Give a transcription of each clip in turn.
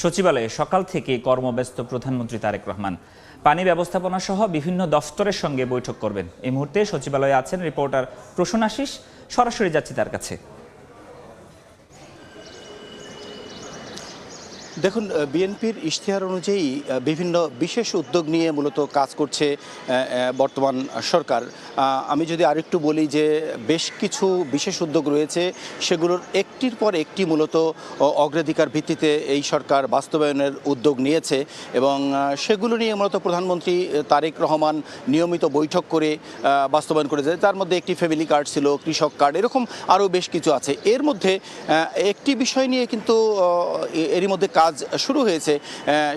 সচিবালয়ে সকাল থেকে কর্মব্যস্ত প্রধানমন্ত্রী তারেক রহমান। পানি ব্যবস্থাপনা সহ বিভিন্ন দফতরের সঙ্গে বৈঠক করবেন। এই মুহূর্তে সচিবালয়ে আছেন রিপোর্টার প্রসূন আশিস। সরাসরি যাচ্ছি তার কাছে। দেখুন, বিএনপির ইশতেহার অনুযায়ী বিভিন্ন বিশেষ উদ্যোগ নিয়ে মূলত কাজ করছে বর্তমান সরকার। আমি যদি আরেকটু বলি যে বেশ কিছু বিশেষ উদ্যোগ রয়েছে, সেগুলোর একটির পর একটি মূলত অগ্রাধিকার ভিত্তিতে এই সরকার বাস্তবায়নের উদ্যোগ নিয়েছে এবং সেগুলো নিয়ে মূলত প্রধানমন্ত্রী তারেক রহমান নিয়মিত বৈঠক করে বাস্তবায়ন করে যায়। তার মধ্যে একটি ফ্যামিলি কার্ড ছিল, কৃষক কার্ড, এরকম আরও বেশ কিছু আছে। এর মধ্যে একটি বিষয় নিয়ে কিন্তু এরই মধ্যে কাজ শুরু হয়েছে,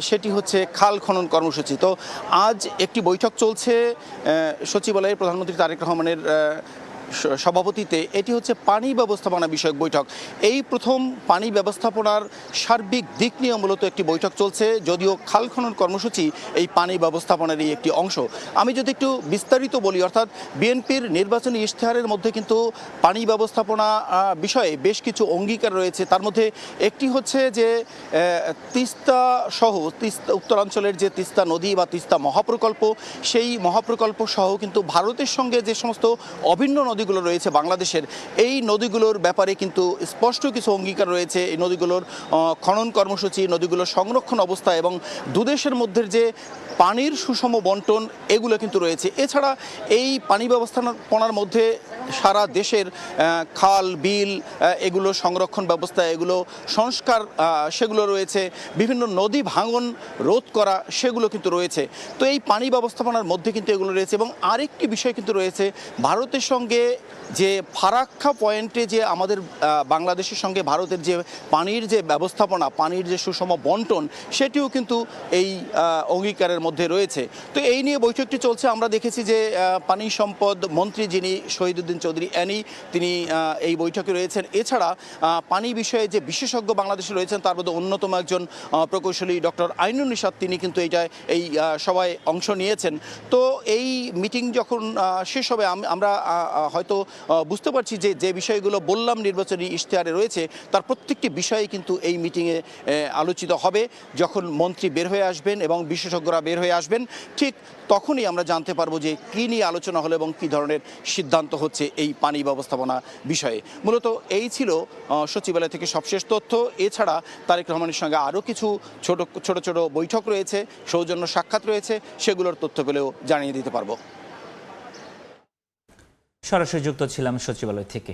সেটি হচ্ছে খাল খনন কর্মসূচি। তো আজ একটি বৈঠক চলছে সচিবালয়ে প্রধানমন্ত্রী তারেক রহমানের সভাপতিতে। এটি হচ্ছে পানি ব্যবস্থাপনা বিষয়ক বৈঠক। এই প্রথম পানি ব্যবস্থাপনার সার্বিক দিক নিয়ে মূলত একটি বৈঠক চলছে, যদিও খাল খনন কর্মসূচি এই পানি ব্যবস্থাপনারই একটি অংশ। আমি যদি একটু বিস্তারিত বলি, অর্থাৎ বিএনপির নির্বাচনী ইশতেহারের মধ্যে কিন্তু পানি ব্যবস্থাপনা বিষয়ে বেশ কিছু অঙ্গীকার রয়েছে। তার মধ্যে একটি হচ্ছে যে তিস্তা সহ উত্তরাঞ্চলের যে তিস্তা নদী বা তিস্তা মহাপ্রকল্প, সেই মহাপ্রকল্প সহ কিন্তু ভারতের সঙ্গে যে সমস্ত অভিন্ন নদীগুলো রয়েছে বাংলাদেশের, এই নদীগুলোর ব্যাপারে কিন্তু স্পষ্ট কিছু অঙ্গীকার রয়েছে। এই নদীগুলোর খনন কর্মসূচি, নদীগুলোর সংরক্ষণ অবস্থা এবং দুদেশের মধ্যে যে পানির সুষম বন্টন, এগুলো কিন্তু রয়েছে। এছাড়া এই পানি ব্যবস্থাপনার মধ্যে সারা দেশের খাল বিল, এগুলো সংরক্ষণ ব্যবস্থা, এগুলো সংস্কার, সেগুলো রয়েছে। বিভিন্ন নদী ভাঙন রোধ করা, সেগুলো কিন্তু রয়েছে। তো এই পানি ব্যবস্থাপনার মধ্যে কিন্তু এগুলো রয়েছে। এবং আরেকটি বিষয় কিন্তু রয়েছে, ভারতের সঙ্গে যে ফারাক্কা পয়েন্টে যে আমাদের বাংলাদেশের সঙ্গে ভারতের যে পানির যে ব্যবস্থাপনা, পানির যে সুষম বন্টন, সেটিও কিন্তু এই অঙ্গীকারের মধ্যে রয়েছে। তো এই নিয়ে বৈঠকটি চলছে। আমরা দেখেছি যে পানি সম্পদ মন্ত্রী যিনি শহীদুদ্দিন চৌধুরী অ্যানি, তিনি এই বৈঠকে রয়েছেন। এছাড়া পানি বিষয়ে যে বিশেষজ্ঞ বাংলাদেশে রয়েছেন, তার মধ্যে অন্যতম একজন প্রকৌশলী ডক্টর আইনুন নিশাত, তিনি কিন্তু এই সভায় অংশ নিয়েছেন। তো এই মিটিং যখন শেষ হবে, আমরা হয়তো বুঝতে পারছি যে যে বিষয়গুলো বললাম নির্বাচনী ইশতেহারে রয়েছে, তার প্রত্যেকটি বিষয়ে কিন্তু এই মিটিংয়ে আলোচিত হবে। যখন মন্ত্রী বের হয়ে আসবেন এবং বিশেষজ্ঞরা বের হয়ে আসবেন, ঠিক তখনই আমরা জানতে পারবো যে কী নিয়ে আলোচনা হলো এবং কী ধরনের সিদ্ধান্ত হচ্ছে এই পানি ব্যবস্থাপনা বিষয়ে। মূলত এই ছিল সচিবালয় থেকে সবশেষ তথ্য। এছাড়া তারেক রহমানের সঙ্গে আরও কিছু ছোট বৈঠক রয়েছে, সৌজন্য সাক্ষাৎ রয়েছে, সেগুলোর তথ্যগুলোও জানিয়ে দিতে পারবো। সরাসরি যুক্ত ছিলাম সচিবালয় থেকে।